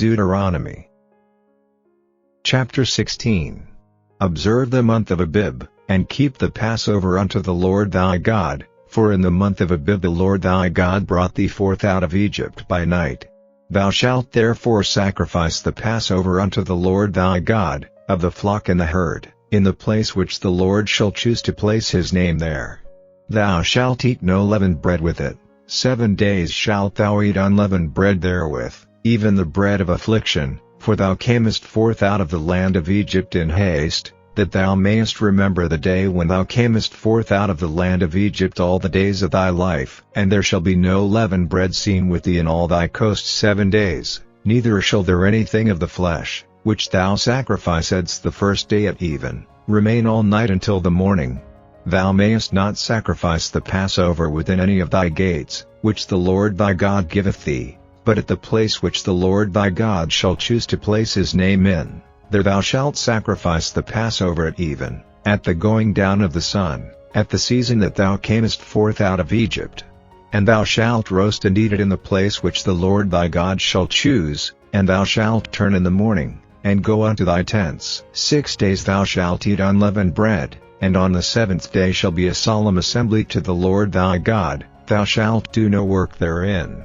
Deuteronomy chapter 16. Observe the month of Abib, and keep the Passover unto the Lord thy God, for in the month of Abib the Lord thy God brought thee forth out of Egypt by night. Thou shalt therefore sacrifice the Passover unto the Lord thy God, of the flock and the herd, in the place which the Lord shall choose to place his name there. Thou shalt eat no leavened bread with it. 7 days shalt thou eat unleavened bread therewith, even the bread of affliction, for thou camest forth out of the land of Egypt in haste, that thou mayest remember the day when thou camest forth out of the land of Egypt all the days of thy life. And there shall be no leavened bread seen with thee in all thy coast 7 days, neither shall there anything of the flesh, which thou sacrificedst the first day at even, remain all night until the morning. Thou mayest not sacrifice the Passover within any of thy gates, which the Lord thy God giveth thee, but at the place which the Lord thy God shall choose to place his name in, there thou shalt sacrifice the Passover at even, at the going down of the sun, at the season that thou camest forth out of Egypt. And thou shalt roast and eat it in the place which the Lord thy God shall choose, and thou shalt turn in the morning, and go unto thy tents. 6 days thou shalt eat unleavened bread, and on the 7th day shall be a solemn assembly to the Lord thy God, thou shalt do no work therein.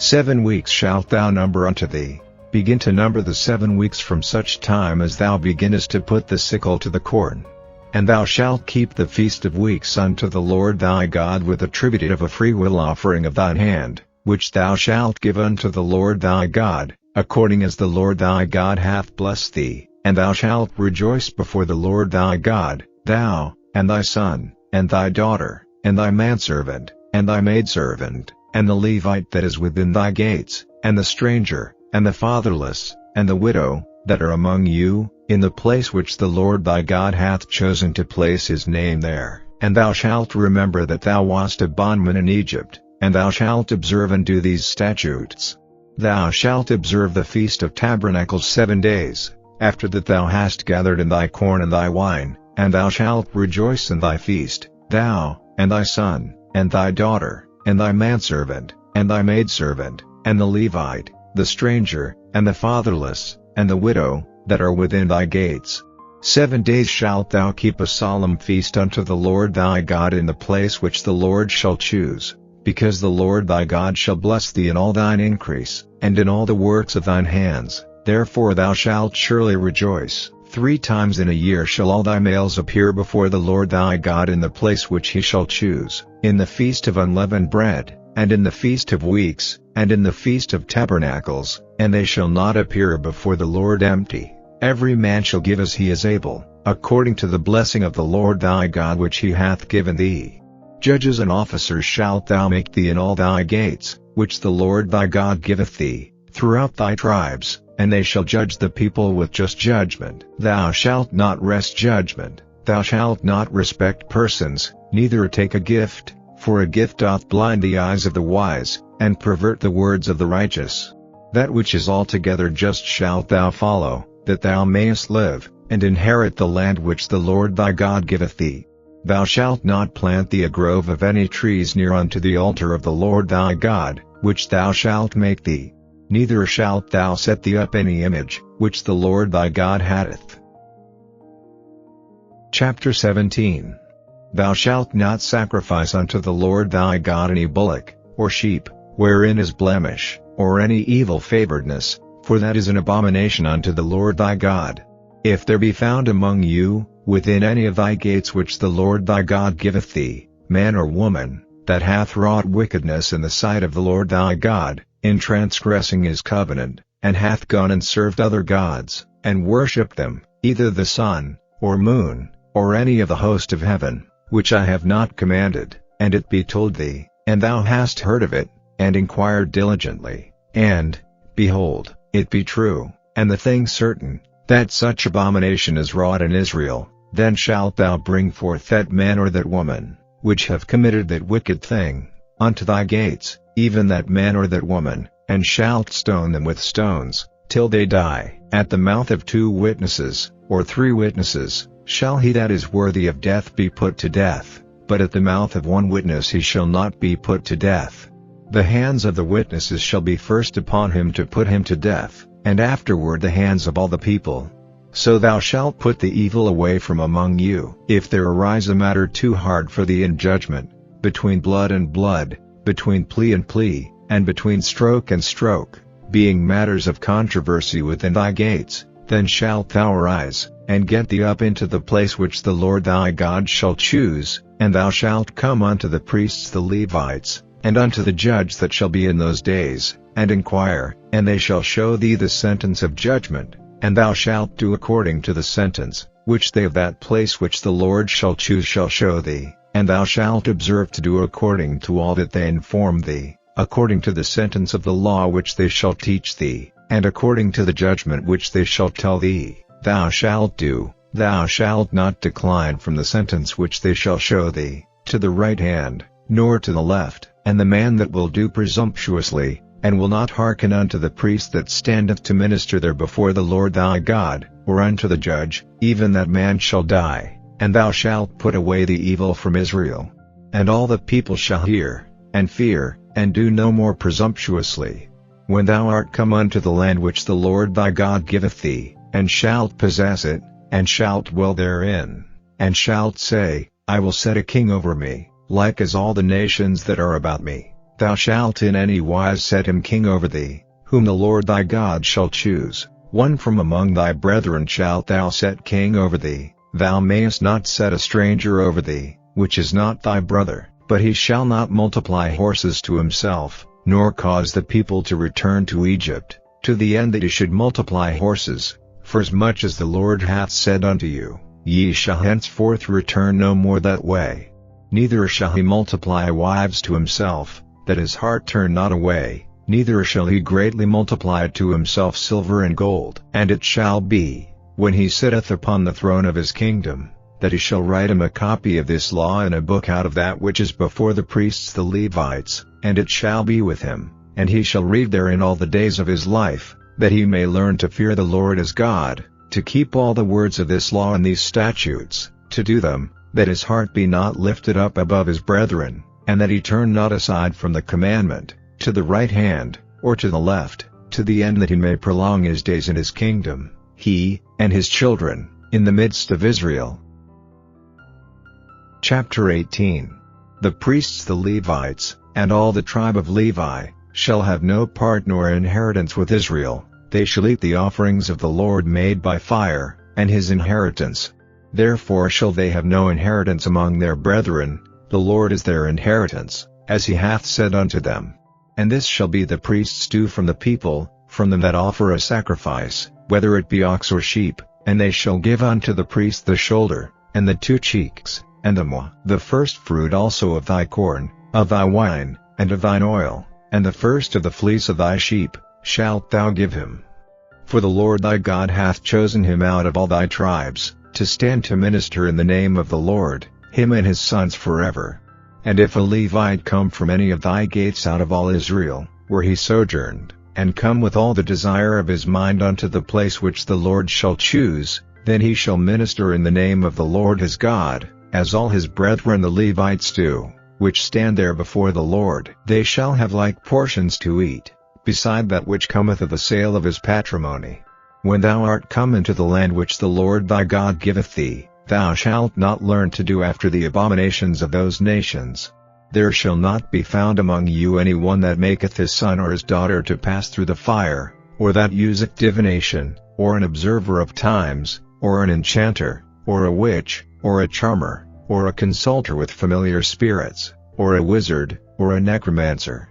7 weeks shalt thou number unto thee. Begin to number the 7 weeks from such time as thou beginnest to put the sickle to the corn. And thou shalt keep the feast of weeks unto the Lord thy God with a tribute of a freewill offering of thine hand, which thou shalt give unto the Lord thy God, according as the Lord thy God hath blessed thee. And thou shalt rejoice before the Lord thy God, thou, and thy son, and thy daughter, and thy manservant, and thy maidservant, and the Levite that is within thy gates, and the stranger, and the fatherless, and the widow, that are among you, in the place which the Lord thy God hath chosen to place his name there. And thou shalt remember that thou wast a bondman in Egypt, and thou shalt observe and do these statutes. Thou shalt observe the Feast of Tabernacles 7 days, after that thou hast gathered in thy corn and thy wine, and thou shalt rejoice in thy feast, thou, and thy son, and thy daughter, and thy manservant, and thy maidservant, and the Levite, the stranger, and the fatherless, and the widow, that are within thy gates. 7 days shalt thou keep a solemn feast unto the Lord thy God in the place which the Lord shall choose, because the Lord thy God shall bless thee in all thine increase, and in all the works of thine hands. Therefore thou shalt surely rejoice. 3 times in a year shall all thy males appear before the Lord thy God in the place which he shall choose, in the feast of unleavened bread, and in the feast of weeks, and in the feast of tabernacles, and they shall not appear before the Lord empty. Every man shall give as he is able, according to the blessing of the Lord thy God which he hath given thee. Judges and officers shalt thou make thee in all thy gates, which the Lord thy God giveth thee, throughout thy tribes, and they shall judge the people with just judgment. Thou shalt not wrest judgment, thou shalt not respect persons, neither take a gift, for a gift doth blind the eyes of the wise, and pervert the words of the righteous. That which is altogether just shalt thou follow, that thou mayest live, and inherit the land which the Lord thy God giveth thee. Thou shalt not plant thee a grove of any trees near unto the altar of the Lord thy God, which thou shalt make thee. Neither shalt thou set thee up any image, which the Lord thy God hateth. Chapter 17. Thou shalt not sacrifice unto the Lord thy God any bullock, or sheep, wherein is blemish, or any evil favoredness, for that is an abomination unto the Lord thy God. If there be found among you, within any of thy gates which the Lord thy God giveth thee, man or woman, that hath wrought wickedness in the sight of the Lord thy God, in transgressing his covenant, and hath gone and served other gods, and worshipped them, either the sun, or moon, or any of the host of heaven, which I have not commanded, and it be told thee, and thou hast heard of it, and inquired diligently, and, behold, it be true, and the thing certain, that such abomination is wrought in Israel, then shalt thou bring forth that man or that woman, which have committed that wicked thing, unto thy gates, even that man or that woman, and shalt stone them with stones, till they die. At the mouth of 2 witnesses, or 3 witnesses, shall he that is worthy of death be put to death, but at the mouth of 1 witness he shall not be put to death. The hands of the witnesses shall be first upon him to put him to death, and afterward the hands of all the people. So thou shalt put the evil away from among you. If there arise a matter too hard for thee in judgment, between blood and blood, between plea and plea, and between stroke and stroke, being matters of controversy within thy gates, then shalt thou arise, and get thee up into the place which the Lord thy God shall choose, and thou shalt come unto the priests the Levites, and unto the judge that shall be in those days, and inquire, and they shall show thee the sentence of judgment, and thou shalt do according to the sentence, which they of that place which the Lord shall choose shall show thee, and thou shalt observe to do according to all that they inform thee, according to the sentence of the law which they shall teach thee, and according to the judgment which they shall tell thee, thou shalt do. Thou shalt not decline from the sentence which they shall show thee, to the right hand, nor to the left. And the man that will do presumptuously, and will not hearken unto the priest that standeth to minister there before the Lord thy God, or unto the judge, even that man shall die, and thou shalt put away the evil from Israel. And all the people shall hear, and fear, and do no more presumptuously. When thou art come unto the land which the Lord thy God giveth thee, and shalt possess it, and shalt dwell therein, and shalt say, I will set a king over me, like as all the nations that are about me, thou shalt in any wise set him king over thee, whom the Lord thy God shall choose. One from among thy brethren shalt thou set king over thee. Thou mayest not set a stranger over thee, which is not thy brother, but he shall not multiply horses to himself, nor cause the people to return to Egypt, to the end that he should multiply horses. For as much as the Lord hath said unto you, ye shall henceforth return no more that way. Neither shall he multiply wives to himself, that his heart turn not away, neither shall he greatly multiply to himself silver and gold. And it shall be, when he sitteth upon the throne of his kingdom, that he shall write him a copy of this law in a book out of that which is before the priests the Levites, and it shall be with him, and he shall read therein all the days of his life, that he may learn to fear the Lord his God, to keep all the words of this law and these statutes, to do them, that his heart be not lifted up above his brethren, and that he turn not aside from the commandment, to the right hand, or to the left, to the end that he may prolong his days in his kingdom, he, and his children, in the midst of Israel. Chapter 18. The priests the Levites, and all the tribe of Levi, shall have no part nor inheritance with Israel. They shall eat the offerings of the Lord made by fire, and his inheritance. Therefore shall they have no inheritance among their brethren, the Lord is their inheritance, as he hath said unto them. And this shall be the priest's due from the people, from them that offer a sacrifice, whether it be ox or sheep, and they shall give unto the priest the shoulder, and the 2 cheeks, and the moah. The first fruit also of thy corn, of thy wine, and of thine oil, and the first of the fleece of thy sheep, shalt thou give him. For the Lord thy God hath chosen him out of all thy tribes, to stand to minister in the name of the Lord, him and his sons forever. And if a Levite come from any of thy gates out of all Israel, where he sojourned, and come with all the desire of his mind unto the place which the Lord shall choose, then he shall minister in the name of the Lord his God, as all his brethren the Levites do, which stand there before the Lord. They shall have like portions to eat, beside that which cometh of the sale of his patrimony. When thou art come into the land which the Lord thy God giveth thee, thou shalt not learn to do after the abominations of those nations. There shall not be found among you any one that maketh his son or his daughter to pass through the fire, or that useth divination, or an observer of times, or an enchanter, or a witch, or a charmer, or a consulter with familiar spirits, or a wizard, or a necromancer.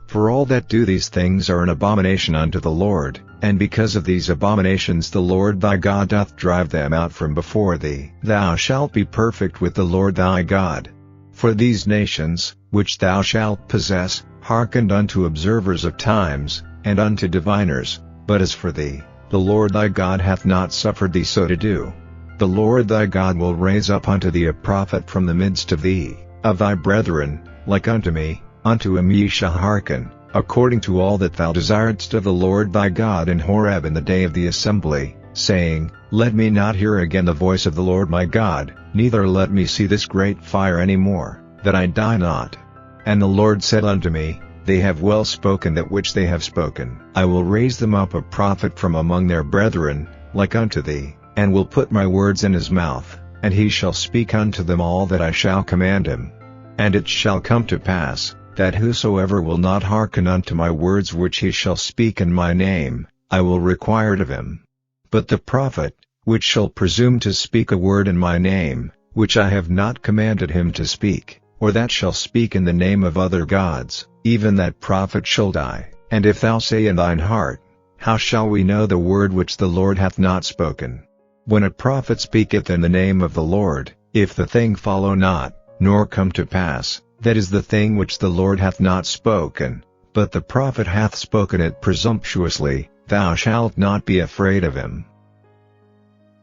For all that do these things are an abomination unto the Lord, and because of these abominations the Lord thy God doth drive them out from before thee. Thou shalt be perfect with the Lord thy God. For these nations, which thou shalt possess, hearkened unto observers of times, and unto diviners, but as for thee, the Lord thy God hath not suffered thee so to do. The Lord thy God will raise up unto thee a prophet from the midst of thee, of thy brethren, like unto me, unto him ye shall hearken, according to all that thou desiredst of the Lord thy God in Horeb in the day of the assembly, saying, Let me not hear again the voice of the Lord my God, neither let me see this great fire any more, that I die not. And the Lord said unto me, They have well spoken that which they have spoken. I will raise them up a prophet from among their brethren, like unto thee, and will put my words in his mouth, and he shall speak unto them all that I shall command him. And it shall come to pass, that whosoever will not hearken unto my words which he shall speak in my name, I will require it of him. But the prophet, which shall presume to speak a word in my name, which I have not commanded him to speak, or that shall speak in the name of other gods, even that prophet shall die. And if thou say in thine heart, how shall we know the word which the Lord hath not spoken? When a prophet speaketh in the name of the Lord, if the thing follow not, nor come to pass, that is the thing which the Lord hath not spoken, but the prophet hath spoken it presumptuously, thou shalt not be afraid of him.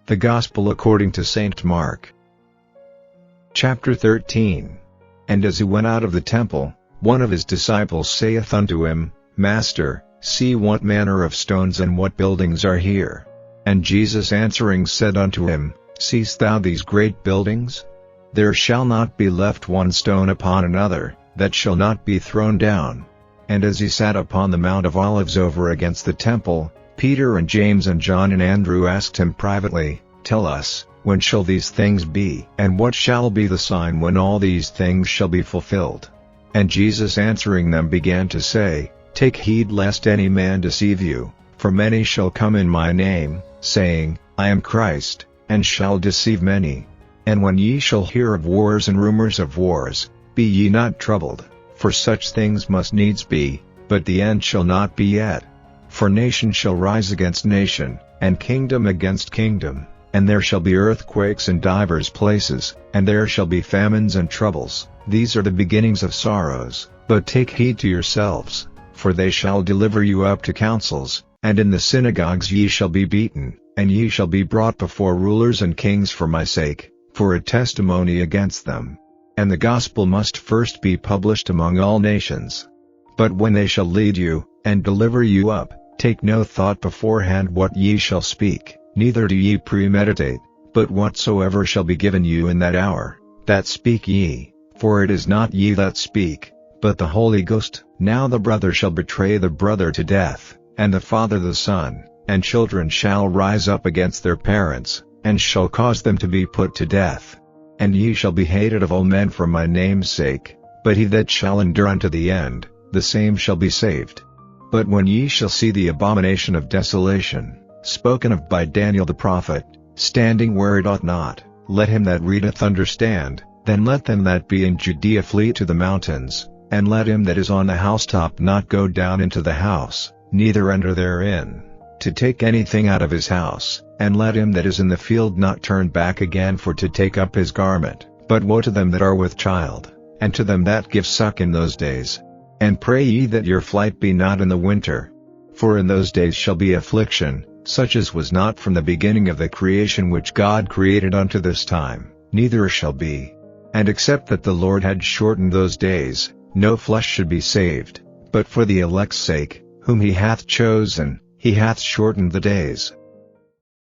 The Gospel according to St. Mark. Chapter 13. And as he went out of the temple, one of his disciples saith unto him, Master, see what manner of stones and what buildings are here. And Jesus answering said unto him, Seest thou these great buildings? There shall not be left one stone upon another, that shall not be thrown down. And as he sat upon the Mount of Olives over against the temple, Peter and James and John and Andrew asked him privately, Tell us, when shall these things be? And what shall be the sign when all these things shall be fulfilled? And Jesus answering them began to say, Take heed lest any man deceive you, for many shall come in my name, saying, I am Christ, and shall deceive many. And when ye shall hear of wars and rumors of wars, be ye not troubled, for such things must needs be, but the end shall not be yet. For nation shall rise against nation, and kingdom against kingdom, and there shall be earthquakes in divers places, and there shall be famines and troubles. These are the beginnings of sorrows. But take heed to yourselves, for they shall deliver you up to councils, and in the synagogues ye shall be beaten, and ye shall be brought before rulers and kings for my sake, for a testimony against them. And the gospel must first be published among all nations. But when they shall lead you, and deliver you up, take no thought beforehand what ye shall speak, neither do ye premeditate, but whatsoever shall be given you in that hour, that speak ye, for it is not ye that speak, but the Holy Ghost. Now the brother shall betray the brother to death, and the father the son, and children shall rise up against their parents, and shall cause them to be put to death. And ye shall be hated of all men for my name's sake, but he that shall endure unto the end, the same shall be saved. But when ye shall see the abomination of desolation, spoken of by Daniel the prophet, standing where it ought not, let him that readeth understand. Then let them that be in Judea flee to the mountains, and let him that is on the housetop not go down into the house, neither enter therein, to take anything out of his house, and let him that is in the field not turn back again for to take up his garment. But woe to them that are with child, and to them that give suck in those days. And pray ye that your flight be not in the winter. For in those days shall be affliction, such as was not from the beginning of the creation which God created unto this time, neither shall be. And except that the Lord had shortened those days, no flesh should be saved, but for the elect's sake, whom he hath chosen, he hath shortened the days.